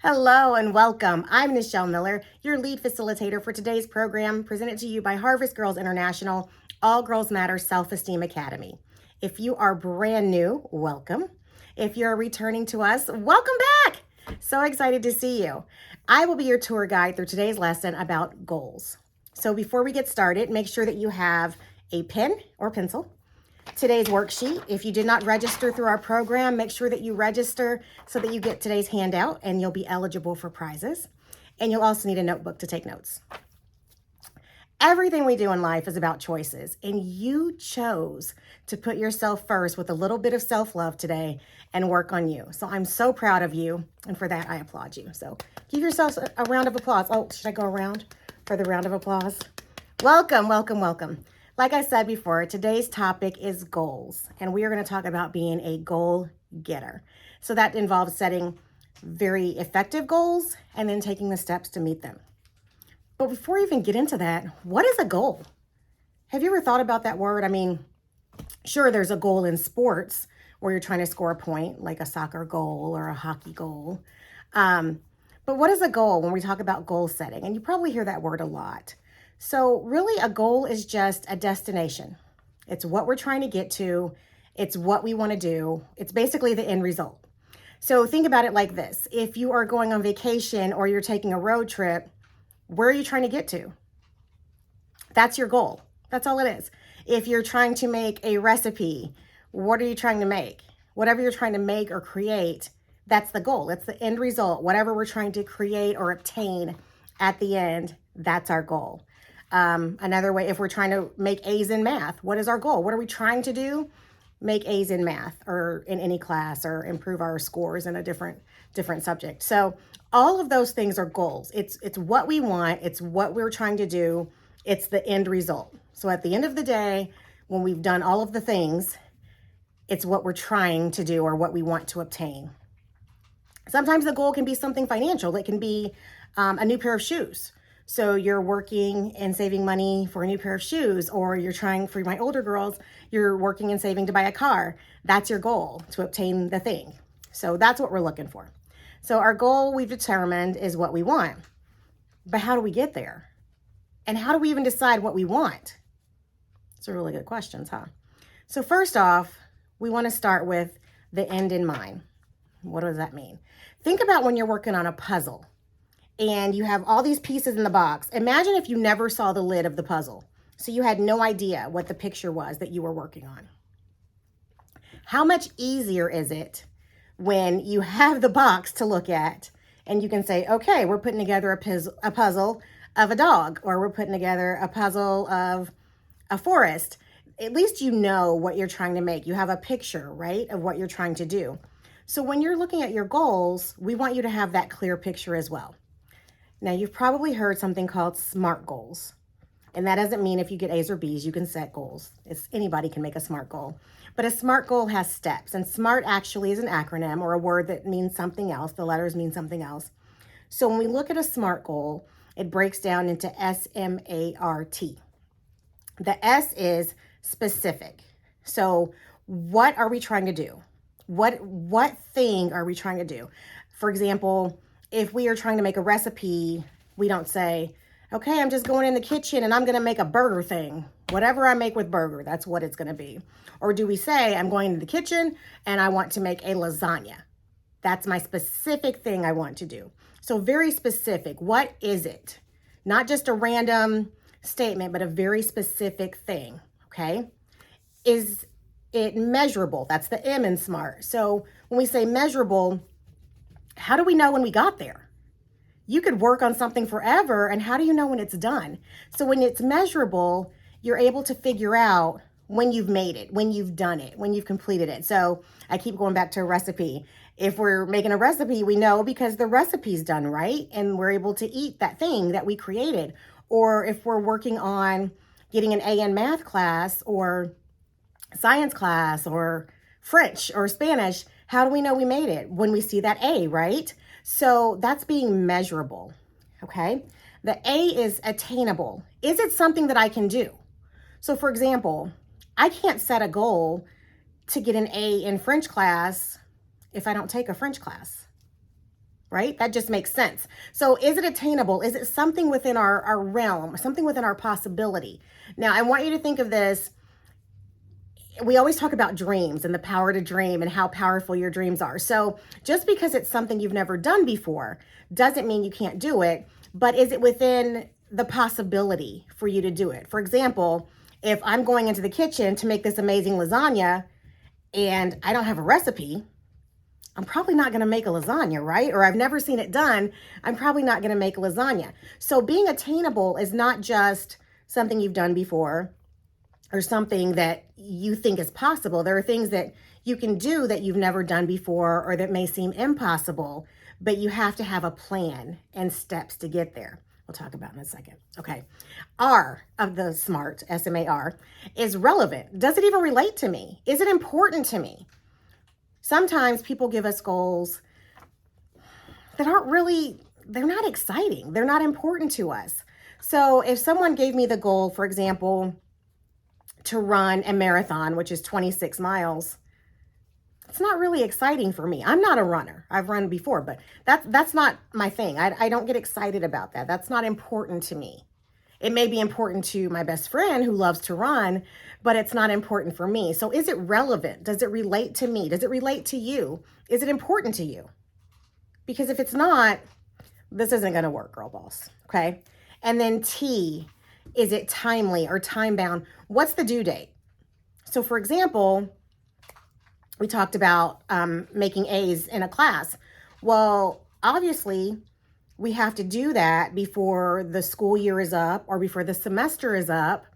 Hello and welcome. I'm Nichelle Miller, your lead facilitator for today's program, presented to you by Harvest Girls International, All Girls Matter Self-Esteem Academy. If you are brand new, welcome. If you're returning to us, welcome back. So excited to see you. I will be your tour guide through today's lesson about goals. So before we get started, make sure that you have a pen or pencil, today's worksheet. If you did not register through our program, make sure that you register so that you get today's handout and you'll be eligible for prizes. And you'll also need a notebook to take notes. Everything we do in life is about choices, and you chose to put yourself first with a little bit of self-love today and work on you. So I'm so proud of you, and for that I applaud you. So give yourselves a round of applause. Oh, should I go around for the round of applause? Welcome, welcome, welcome. Like I said before, today's topic is goals, and we are going to talk about being a goal getter. So that involves setting very effective goals and then taking the steps to meet them. But before we even get into that, what is a goal? Have you ever thought about that word? I mean, sure, there's a goal in sports where you're trying to score a point, like a soccer goal or a hockey goal. But what is a goal when we talk about goal setting? And you probably hear that word a lot. So really, a goal is just a destination. It's what we're trying to get to. It's what we want to do. It's basically the end result. So think about it like this. If you are going on vacation or you're taking a road trip, where are you trying to get to? That's your goal. That's all it is. If you're trying to make a recipe, what are you trying to make? Whatever you're trying to make or create, that's the goal. It's the end result. Whatever we're trying to create or obtain at the end, that's our goal. Another way, if we're trying to make A's in math, what is our goal? What are we trying to do? Make A's in math or in any class, or improve our scores in a different subject. So all of those things are goals. It's what we want. It's what we're trying to do. It's the end result. So at the end of the day, when we've done all of the things, it's what we're trying to do or what we want to obtain. Sometimes the goal can be something financial. It can be a new pair of shoes. So you're working and saving money for a new pair of shoes, or you're trying, for my older girls, you're working and saving to buy a car. That's your goal, to obtain the thing. So that's what we're looking for. So our goal, we've determined, is what we want. But how do we get there? And how do we even decide what we want? It's a really good questions, huh? So first off, we want to start with the end in mind. What does that mean? Think about when you're working on a puzzle and you have all these pieces in the box. Imagine if you never saw the lid of the puzzle. So you had no idea what the picture was that you were working on. How much easier is it when you have the box to look at and you can say, okay, we're putting together a puzzle of a dog, or we're putting together a puzzle of a forest. At least you know what you're trying to make. You have a picture, right, of what you're trying to do. So when you're looking at your goals, we want you to have that clear picture as well. Now, you've probably heard something called SMART goals. And that doesn't mean if you get A's or B's, you can set goals. Anybody can make a SMART goal. But a SMART goal has steps. And SMART actually is an acronym or a word that means something else. The letters mean something else. So when we look at a SMART goal, it breaks down into SMART. The S is specific. So what are we trying to do? What thing are we trying to do? For example, if we are trying to make a recipe, we don't say, okay, I'm just going in the kitchen and I'm going to make a burger thing. Whatever I make with burger, that's what it's going to be. Or do we say, I'm going into the kitchen and I want to make a lasagna? That's my specific thing I want to do. So very specific. What is it? Not just a random statement, but a very specific thing, okay? Is it measurable? That's the M in SMART. So when we say measurable, how do we know when we got there? You could work on something forever, and how do you know when it's done? So when it's measurable, you're able to figure out when you've made it, when you've done it, when you've completed it. So I keep going back to a recipe. If we're making a recipe, we know because the recipe's done, right? And we're able to eat that thing that we created. Or if we're working on getting an A in math class or science class or French or Spanish, how do we know we made it? When we see that A, right? So that's being measurable, okay? The A is attainable. Is it something that I can do? So for example, I can't set a goal to get an A in French class if I don't take a French class. right? That just makes sense. So is it attainable? Is it something within our realm, something within our possibility? Now, I want you to think of this. We always talk about dreams and the power to dream and how powerful your dreams are. So just because it's something you've never done before doesn't mean you can't do it, but is it within the possibility for you to do it? For example, if I'm going into the kitchen to make this amazing lasagna and I don't have a recipe, I'm probably not going to make a lasagna, right? Or I've never seen it done. I'm probably not going to make a lasagna. So being attainable is not just something you've done before or something that you think is possible. There are things that you can do that you've never done before or that may seem impossible, but you have to have a plan and steps to get there. We'll talk about in a second. Okay. R of the SMART, SMAR, is relevant. Does it even relate to me? Is it important to me? Sometimes people give us goals that aren't really, they're not exciting. They're not important to us. So if someone gave me the goal, for example, to run a marathon, which is 26 miles, it's not really exciting for me. I'm not a runner. I've run before, but that's not my thing. I don't get excited about that. That's not important to me. It may be important to my best friend who loves to run, but it's not important for me. So is it relevant? Does it relate to me? Does it relate to you? Is it important to you? Because if it's not, this isn't going to work, girl boss. Okay. And then T, is it timely or time bound? What's the due date? So for example, we talked about making A's in a class. Well, obviously we have to do that before the school year is up or before the semester is up,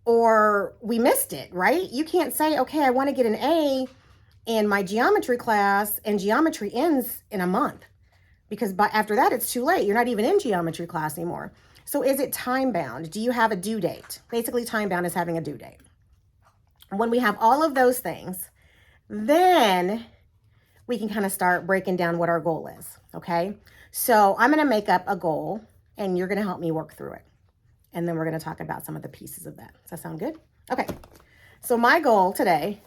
or we missed it, right? You can't say, okay, I want to get an A in my geometry class and geometry ends in a month, because after that, it's too late. You're not even in geometry class anymore. So is it time bound? Do you have a due date? Basically, time bound is having a due date. When we have all of those things, then we can kind of start breaking down what our goal is, okay? So I'm going to make up a goal and you're going to help me work through it. And then we're going to talk about some of the pieces of that. Does that sound good? Okay. So my goal today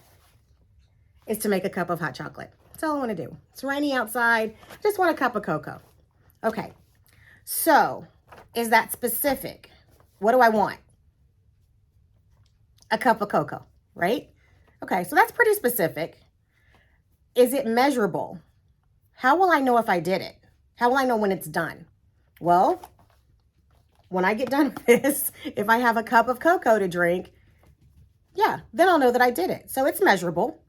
is to make a cup of hot chocolate. That's all I want to do. It's rainy outside. Just want a cup of cocoa. Okay. So is that specific? What do I want? A cup of cocoa, right? Okay. So that's pretty specific. Is it measurable? How will I know if I did it? How will I know when it's done? Well, when I get done with this, if I have a cup of cocoa to drink, yeah, then I'll know that I did it. So it's measurable.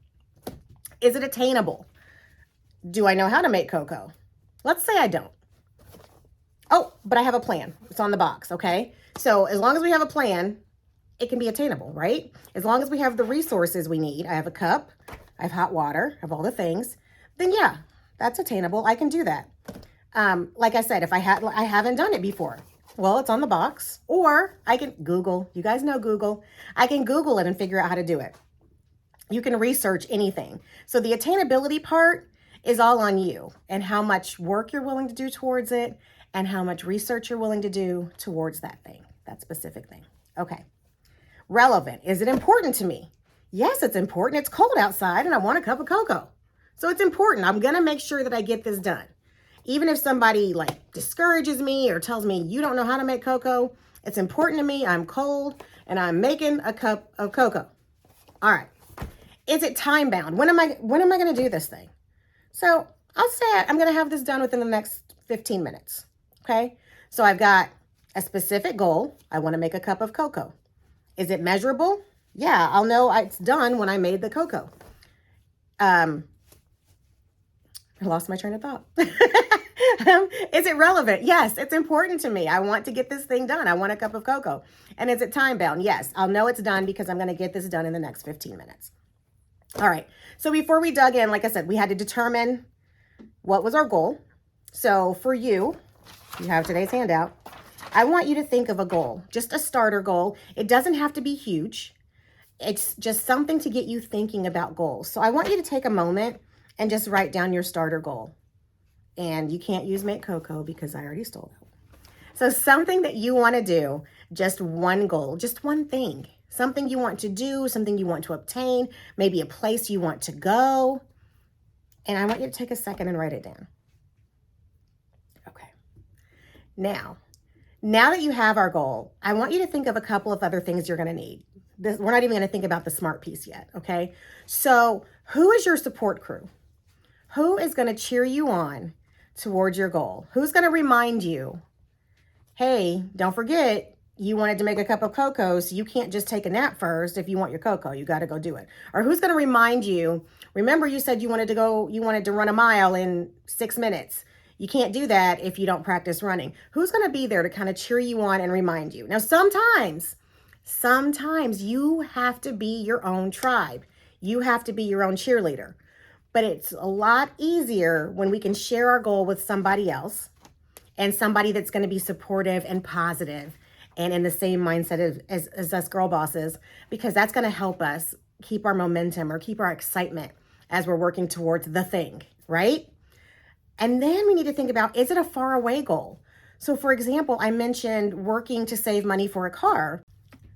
Is it attainable? Do I know how to make cocoa? Let's say I don't. Oh, but I have a plan. It's on the box, okay? So as long as we have a plan, it can be attainable, right? As long as we have the resources we need. I have a cup, I have hot water, I have all the things, then yeah, that's attainable. I can do that. Like I said, if I haven't done it before, well, it's on the box, or I can Google. You guys know Google. I can Google it and figure out how to do it. You can research anything. So the attainability part is all on you and how much work you're willing to do towards it and how much research you're willing to do towards that thing, that specific thing. Okay. Relevant. Is it important to me? Yes, it's important. It's cold outside and I want a cup of cocoa. So it's important. I'm going to make sure that I get this done. Even if somebody like discourages me or tells me you don't know how to make cocoa, it's important to me. I'm cold and I'm making a cup of cocoa. All right. Is it time bound? When am I going to do this thing? So I'll say I'm going to have this done within the next 15 minutes. Okay. So I've got a specific goal. I want to make a cup of cocoa. Is it measurable? Yeah, I'll know it's done when I made the cocoa. I lost my train of thought. Is it relevant? Yes, it's important to me. I want to get this thing done. I want a cup of cocoa. And is it time bound? Yes, I'll know it's done because I'm going to get this done in the next 15 minutes. All right. So before we dug in, like I said, we had to determine what was our goal. So for you, you have today's handout. I want you to think of a goal, just a starter goal. It doesn't have to be huge. It's just something to get you thinking about goals. So I want you to take a moment and just write down your starter goal. And you can't use make cocoa because I already stole that. So something that you want to do, just one goal, just one thing, something you want to do, something you want to obtain, maybe a place you want to go. And I want you to take a second and write it down. Now that you have our goal, I want you to think of a couple of other things you're going to need. We're not even going to think about the SMART piece yet, okay? So who is your support crew? Who is going to cheer you on towards your goal? Who's going to remind you, hey, don't forget, you wanted to make a cup of cocoa, so you can't just take a nap first if you want your cocoa. You got to go do it. Or who's going to remind you, remember you said you wanted to run a mile in 6 minutes. You can't do that if you don't practice running. Who's going to be there to kind of cheer you on and remind you? Now, sometimes you have to be your own tribe. You have to be your own cheerleader. But it's a lot easier when we can share our goal with somebody else, and somebody that's going to be supportive and positive and in the same mindset as us girl bosses, because that's going to help us keep our momentum or keep our excitement as we're working towards the thing, right? And then we need to think about, is it a far away goal? So for example, I mentioned working to save money for a car.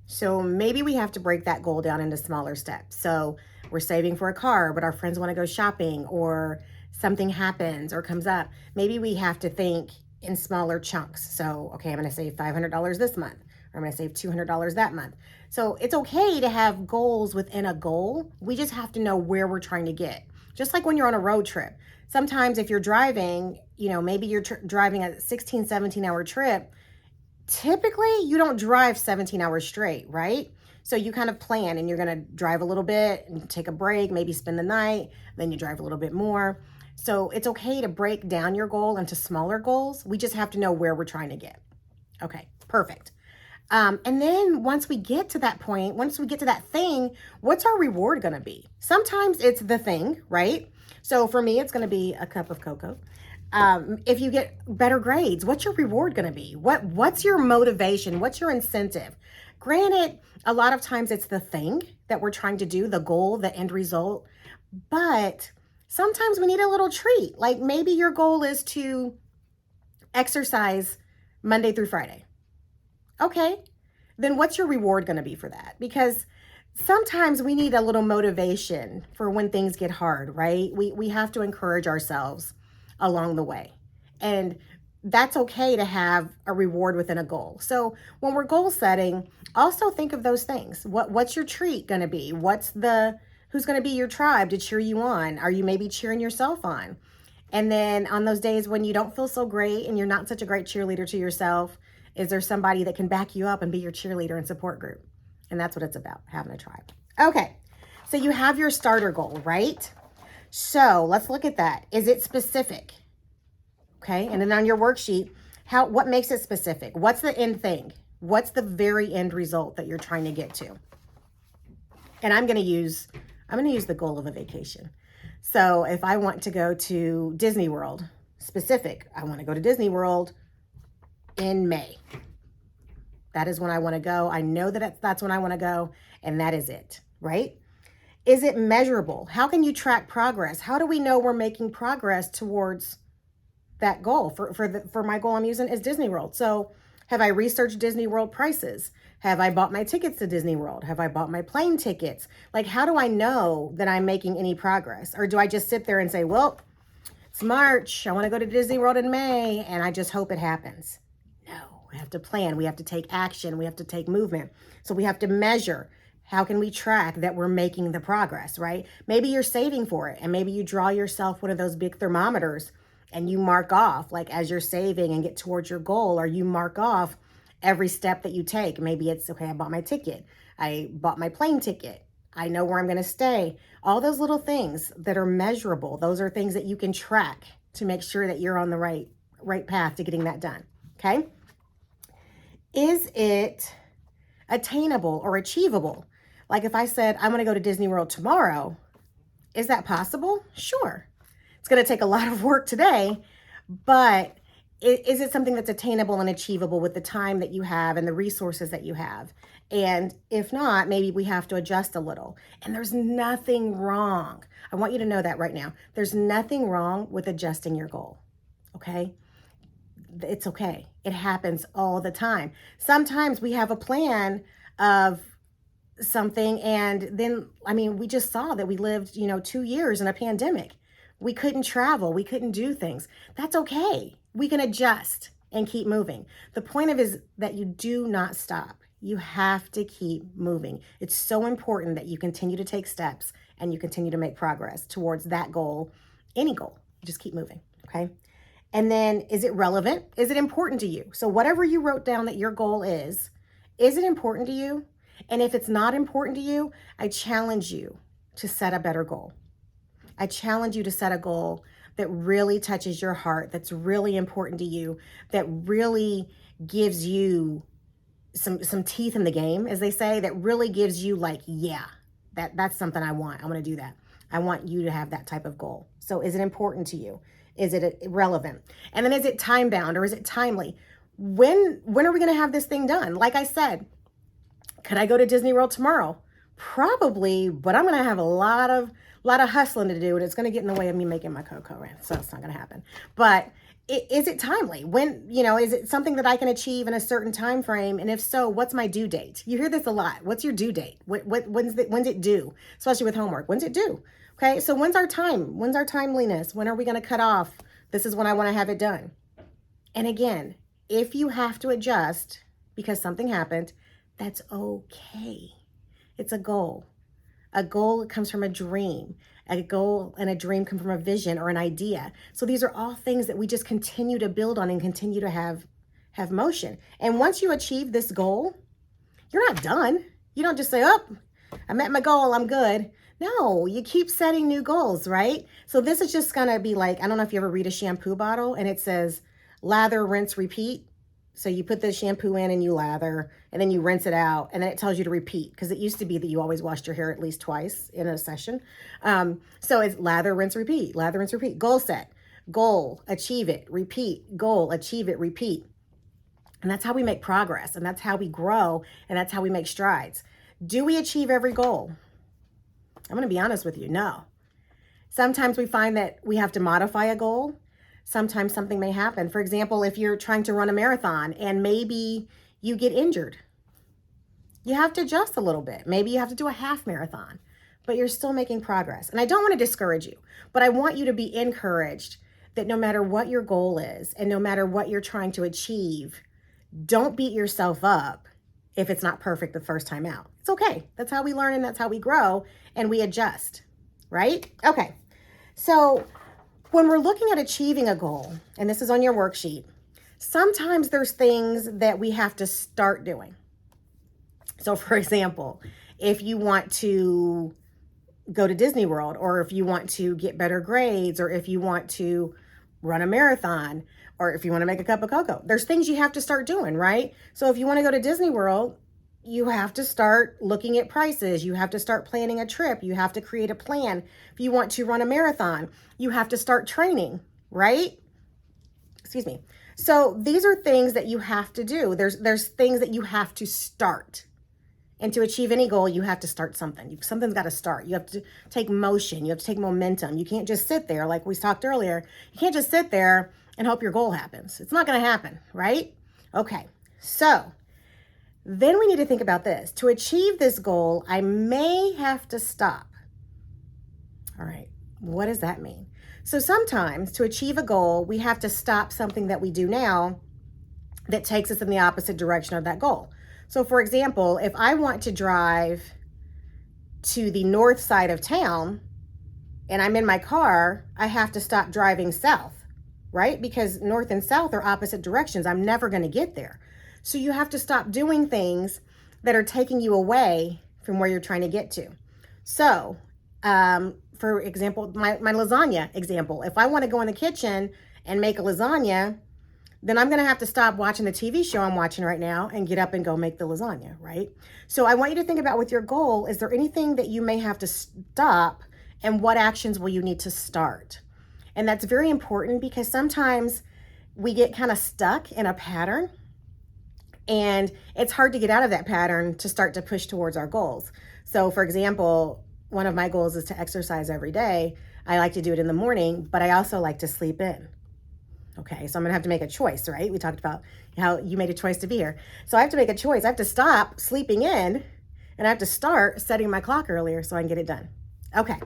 So maybe we have to break that goal down into smaller steps. So we're saving for a car, but our friends want to go shopping, or something happens or comes up. Maybe we have to think in smaller chunks. So, okay, I'm going to save $500 this month, or I'm going to save $200 that month. So it's okay to have goals within a goal. We just have to know where we're trying to get. Just like when you're on a road trip. Sometimes if you're driving, maybe you're driving a 16, 17-hour trip. Typically, you don't drive 17 hours straight, right? So you kind of plan, and you're going to drive a little bit and take a break, maybe spend the night, then you drive a little bit more. So it's okay to break down your goal into smaller goals. We just have to know where we're trying to get. Okay, perfect. And then once we get to that point, once we get to that thing, what's our reward going to be? Sometimes it's the thing, right? So for me, it's going to be a cup of cocoa. If you get better grades, what's your reward going to be? What's your motivation? What's your incentive? Granted, a lot of times it's the thing that we're trying to do, the goal, the end result, but sometimes we need a little treat. Like maybe your goal is to exercise Monday through Friday. Okay, then what's your reward going to be for that? Because sometimes we need a little motivation for when things get hard, right? We have to encourage ourselves along the way. And that's okay to have a reward within a goal. So when we're goal setting, also think of those things. What's your treat going to be? Who's going to be your tribe to cheer you on? Are you maybe cheering yourself on? And then on those days when you don't feel so great and you're not such a great cheerleader to yourself, is there somebody that can back you up and be your cheerleader and support group? And that's what it's about, having a tribe. Okay, so you have your starter goal, right? So let's look at that. Is it specific? Okay, and then on your worksheet, what makes it specific? What's the end thing? What's the very end result that you're trying to get to? And I'm going to use the goal of a vacation. So if I want to go to Disney World, specific, I want to go to Disney World in May. That is when I want to go. I know that that's when I want to go, and that is it, right? Is it measurable? How can you track progress? How do we know we're making progress towards that goal? For my goal I'm using is Disney World. So have I researched Disney World prices? Have I bought my tickets to Disney World? Have I bought my plane tickets? Like, how do I know that I'm making any progress? Or do I just sit there and say, well, it's March, I want to go to Disney World in May, and I just hope it happens? No, we have to plan. We have to take action. We have to take movement. So we have to measure. How can we track that we're making the progress, right? Maybe you're saving for it, and maybe you draw yourself one of those big thermometers and you mark off, like as you're saving and get towards your goal, or you mark off every step that you take. Maybe it's, okay, I bought my ticket. I bought my plane ticket. I know where I'm going to stay. All those little things that are measurable, those are things that you can track to make sure that you're on the right path to getting that done, okay? Is it attainable or achievable? Like if I said, I'm going to go to Disney World tomorrow, is that possible? Sure. It's going to take a lot of work today, but is it something that's attainable and achievable with the time that you have and the resources that you have? And if not, maybe we have to adjust a little. And there's nothing wrong. I want you to know that right now. There's nothing wrong with adjusting your goal, okay? It's okay. It happens all the time. Sometimes we have a plan of something, and then, we just saw that we lived, 2 years in a pandemic. We couldn't travel. We couldn't do things. That's okay. We can adjust and keep moving. The point of it is that you do not stop. You have to keep moving. It's so important that you continue to take steps and you continue to make progress towards that goal, any goal. Just keep moving, okay? And then, is it relevant? Is it important to you? So whatever you wrote down that your goal is it important to you? And if it's not important to you, I challenge you to set a better goal. I challenge you to set a goal that really touches your heart, that's really important to you, that really gives you some teeth in the game, as they say, that really gives you like, yeah, that's something I want. I want to do that. I want you to have that type of goal. So is it important to you? Is it relevant? And then is it time bound or is it timely? When are we going to have this thing done? Like I said, could I go to Disney World tomorrow? Probably, but I'm going to have a lot of hustling to do, and it's going to get in the way of me making my cocoa, right? So it's not going to happen. But is it timely? When, is it something that I can achieve in a certain time frame? And if so, what's my due date? You hear this a lot. What's your due date? When's it due? Especially with homework. When's it due? Okay, so when's our time? When's our timeliness? When are we going to cut off? This is when I want to have it done. And again, if you have to adjust because something happened, that's okay. It's a goal. A goal comes from a dream. A goal and a dream come from a vision or an idea. So these are all things that we just continue to build on and continue to have motion. And once you achieve this goal, you're not done. You don't just say, oh, I met my goal, I'm good. No, you keep setting new goals, right? So this is just going to be like, I don't know if you ever read a shampoo bottle and it says lather, rinse, repeat. So you put the shampoo in and you lather and then you rinse it out and then it tells you to repeat, because it used to be that you always washed your hair at least twice in a session. So it's lather, rinse, repeat, lather, rinse, repeat. Goal set, goal, achieve it, repeat, goal, achieve it, repeat. And that's how we make progress, and that's how we grow, and that's how we make strides. Do we achieve every goal? I'm going to be honest with you, no. Sometimes we find that we have to modify a goal. Sometimes something may happen. For example, if you're trying to run a marathon and maybe you get injured, you have to adjust a little bit. Maybe you have to do a half marathon, but you're still making progress. And I don't want to discourage you, but I want you to be encouraged that no matter what your goal is and no matter what you're trying to achieve, don't beat yourself up if it's not perfect the first time out. It's okay. That's how we learn and that's how we grow and we adjust, right? Okay. So when we're looking at achieving a goal, and this is on your worksheet, sometimes there's things that we have to start doing. So for example, if you want to go to Disney World, or if you want to get better grades, or if you want to run a marathon, or if you want to make a cup of cocoa, there's things you have to start doing, right? So if you want to go to Disney World, you have to start looking at prices. You have to start planning a trip. You have to create a plan. If you want to run a marathon, you have to start training, right? Excuse me. So these are things that you have to do. There's things that you have to start. And to achieve any goal, you have to start something. Something's got to start. You have to take motion. You have to take momentum. You can't just sit there, like we talked earlier. You can't just sit there and hope your goal happens. It's not going to happen, right? Okay, so then we need to think about this. To achieve this goal, I may have to stop. All right, what does that mean? So sometimes to achieve a goal, we have to stop something that we do now that takes us in the opposite direction of that goal. So for example, if I want to drive to the north side of town and I'm in my car, I have to stop driving south, right? Because north and south are opposite directions. I'm never going to get there. So you have to stop doing things that are taking you away from where you're trying to get to. So, for example, my lasagna example, if I want to go in the kitchen and make a lasagna, then I'm going to have to stop watching the TV show I'm watching right now and get up and go make the lasagna, right? So I want you to think about with your goal, is there anything that you may have to stop, and what actions will you need to start? And that's very important, because sometimes we get kind of stuck in a pattern and it's hard to get out of that pattern to start to push towards our goals. So for example, one of my goals is to exercise every day. I like to do it in the morning, but I also like to sleep in. Okay, so I'm gonna have to make a choice, right? We talked about how you made a choice to be here. So I have to make a choice. I have to stop sleeping in and I have to start setting my clock earlier so I can get it done. Okay,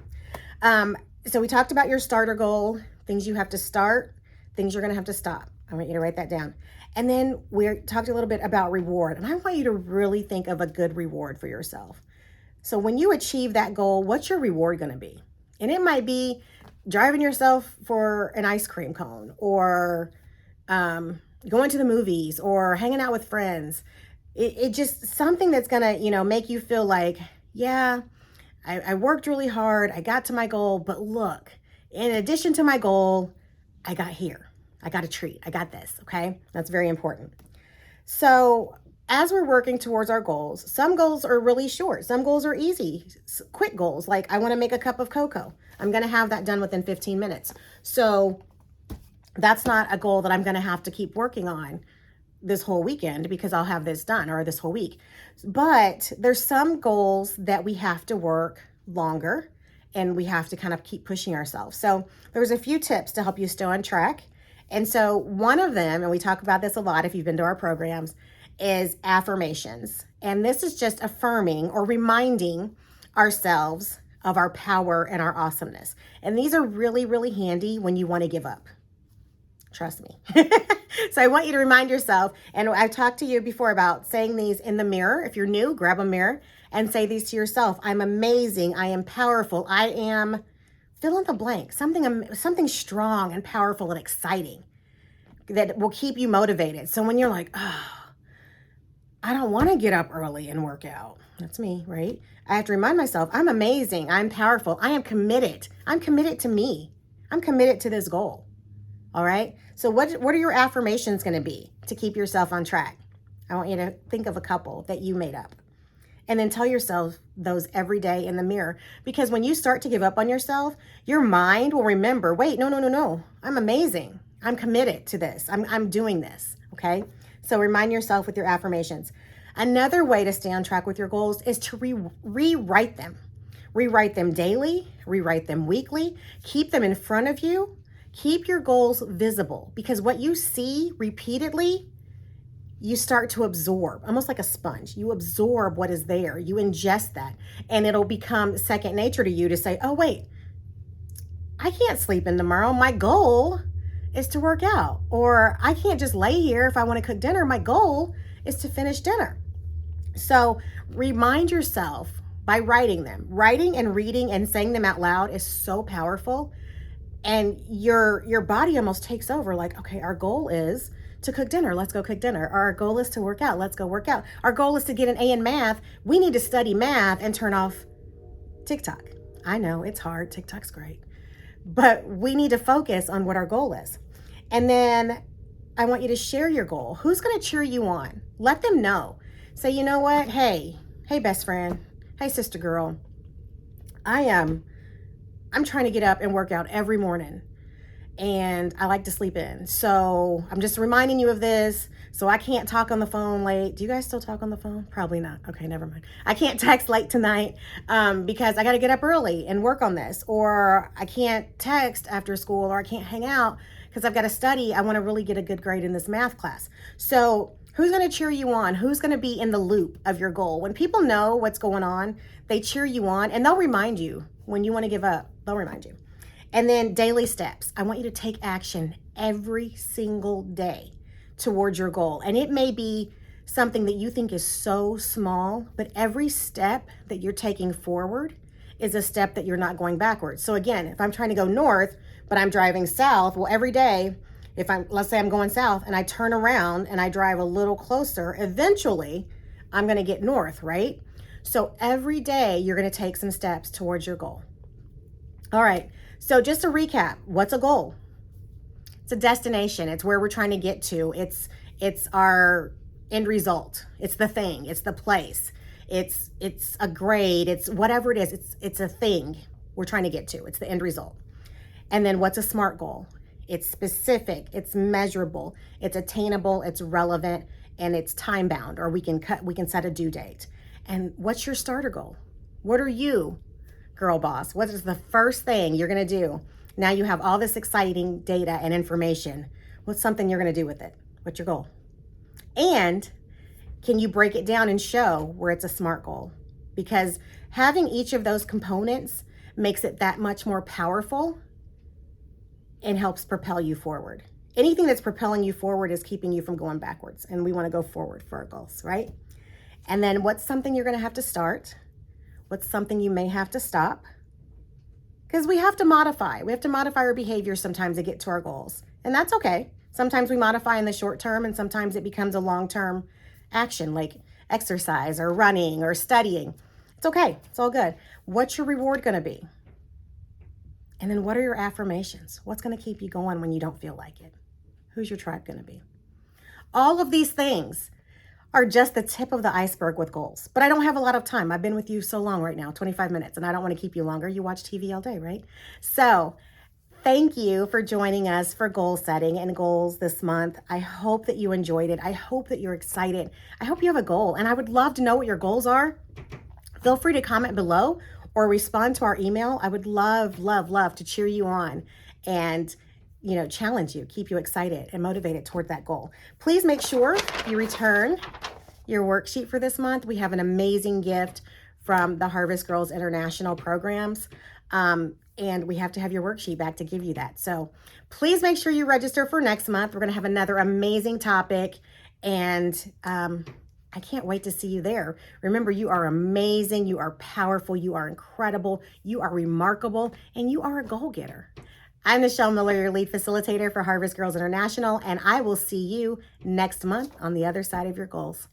so we talked about your starter goal, things you have to start, things you're gonna have to stop. I want you to write that down. And then we talked a little bit about reward. And I want you to really think of a good reward for yourself. So when you achieve that goal, what's your reward going to be? And it might be driving yourself for an ice cream cone, or going to the movies, or hanging out with friends. It just something that's going to, make you feel like, yeah, I worked really hard. I got to my goal. But look, in addition to my goal, I got here. I got a treat. I got this. Okay. That's very important. So as we're working towards our goals, some goals are really short. Some goals are easy, quick goals. Like, I want to make a cup of cocoa. I'm going to have that done within 15 minutes. So that's not a goal that I'm going to have to keep working on this whole weekend, because I'll have this done, or this whole week. But there's some goals that we have to work longer, and we have to kind of keep pushing ourselves. So there's a few tips to help you stay on track. And so one of them, and we talk about this a lot if you've been to our programs, is affirmations. And this is just affirming or reminding ourselves of our power and our awesomeness. And these are really, really handy when you want to give up. Trust me. So I want you to remind yourself, and I've talked to you before about saying these in the mirror. If you're new, grab a mirror and say these to yourself. I'm amazing. I am powerful. I am, fill in the blank, something strong and powerful and exciting that will keep you motivated. So when you're like, oh, I don't want to get up early and work out. That's me, right? I have to remind myself, I'm amazing. I'm powerful. I am committed. I'm committed to me. I'm committed to this goal. All right. So what are your affirmations going to be to keep yourself on track? I want you to think of a couple that you made up, and then tell yourself those every day in the mirror. Because when you start to give up on yourself, your mind will remember, wait, no. I'm amazing. I'm committed to this. I'm doing this. Okay. So remind yourself with your affirmations. Another way to stay on track with your goals is to rewrite them. Rewrite them daily, rewrite them weekly, keep them in front of you. Keep your goals visible, because what you see repeatedly, you start to absorb, almost like a sponge. You absorb what is there. You ingest that, and it'll become second nature to you to say, oh, wait, I can't sleep in tomorrow. My goal is to work out. Or I can't just lay here if I want to cook dinner. My goal is to finish dinner. So remind yourself by writing them. Writing and reading and saying them out loud is so powerful. And your body almost takes over, like, okay, our goal is to cook dinner. Let's go cook dinner. Our goal is to work out. Let's go work out. Our goal is to get an A in math. We need to study math and turn off TikTok. I know it's hard. TikTok's great. But we need to focus on what our goal is. And then I want you to share your goal. Who's going to cheer you on? Let them know. Say, you know what? Hey, best friend. Hey, sister girl. I'm trying to get up and work out every morning, and I like to sleep in. So I'm just reminding you of this. So I can't talk on the phone late. Do you guys still talk on the phone? Probably not. Okay, never mind. I can't text late tonight because I got to get up early and work on this. Or I can't text after school, or I can't hang out because I've got to study. I want to really get a good grade in this math class. So who's going to cheer you on? Who's going to be in the loop of your goal? When people know what's going on, they cheer you on, and they'll remind you when you want to give up. They'll remind you. And then daily steps. I want you to take action every single day towards your goal. And it may be something that you think is so small, but every step that you're taking forward is a step that you're not going backwards. So again, if I'm trying to go north, but I'm driving south, well, every day, let's say I'm going south and I turn around and I drive a little closer, eventually I'm going to get north, right? So every day you're going to take some steps towards your goal. All right. So just to recap, what's a goal? It's a destination. It's where we're trying to get to. It's our end result. It's the thing. It's the place. It's a grade. It's whatever it is. It's a thing we're trying to get to. It's the end result. And then what's a SMART goal? It's specific. It's measurable. It's attainable. It's relevant, and it's time bound, or we can set a due date. And what's your starter goal? What are you, girl boss? What is the first thing you're going to do? Now you have all this exciting data and information. What's something you're going to do with it? What's your goal? And can you break it down and show where it's a SMART goal? Because having each of those components makes it that much more powerful and helps propel you forward. Anything that's propelling you forward is keeping you from going backwards. And we want to go forward for our goals, right? And then what's something you're going to have to start? What's something you may have to stop? Because we have to modify. We have to modify our behavior sometimes to get to our goals. And that's okay. Sometimes we modify in the short term, and sometimes it becomes a long-term action like exercise or running or studying. It's okay. It's all good. What's your reward going to be? And then what are your affirmations? What's going to keep you going when you don't feel like it? Who's your tribe going to be? All of these things are just the tip of the iceberg with goals. But I don't have a lot of time. I've been with you so long right now, 25 minutes, and I don't want to keep you longer. You watch TV all day, right? So thank you for joining us for goal setting and goals this month. I hope that you enjoyed it. I hope that you're excited. I hope you have a goal, and I would love to know what your goals are. Feel free to comment below or respond to our email. I would love, love, love to cheer you on and challenge you, keep you excited and motivated toward that goal. Please make sure you return your worksheet for this month. We have an amazing gift from the Harvest Girls International programs. And we have to have your worksheet back to give you that. So please make sure you register for next month. We're going to have another amazing topic, and I can't wait to see you there. Remember, you are amazing, you are powerful, you are incredible, you are remarkable, and you are a goal-getter. I'm Michelle Miller, your lead facilitator for Harvest Girls International, and I will see you next month on the other side of your goals.